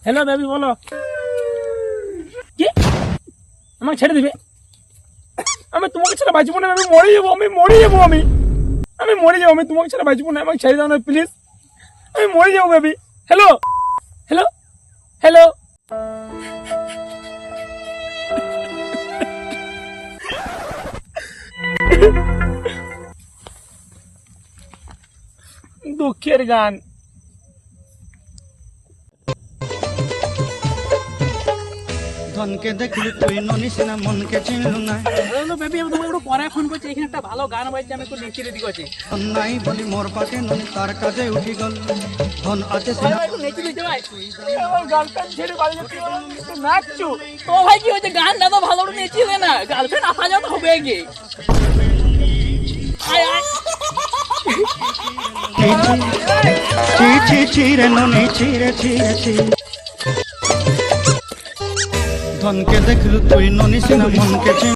Hello baby বলো। কি আমাকে ছেড়ে দিবে? আমি তোমাকে ছাড়া বাঁচবো না, আমি মরে যাবো, আমি মরে যাবো, আমি মরে যাবো, আমি তোমাকে ছাড়া বাঁচবো না, আমাকে ছেড়ে দাও না প্লিজ, আমি মরে যাবো বেবি। Hello hello hello. দুঃখের গান। ধনকে দেখলি তুই ননিস না মনকে চিনলু না। হ্যালো বেবি, আমি তোমাকে একটু পরে ফোন করছি, এখানে একটা ভালো গান বাজছে, আমি একটু নেচে রেডি করছি। ধন নাই বলি মোর পাকে ননি তার কাজে উঠি গল। ধন আছে ভাই ভাই, একটু নেচে দিতে ভাই, আমার গার্লফ্রেন্ড ছেড়ে বাড়ি যাচ্ছি, একটু নাচছো। তো ভাই কি হয়েছে, গানটা তো ভালো করে নেচিলে না, গার্লফ্রেন্ড আসা যাওয়া তো হবে গিয়ে। আয় আয়। ছি ছি ছি রে ননি ছি রে ছি রে ছি। ধনকে দেখলু তুই ননিস না মনকে চিন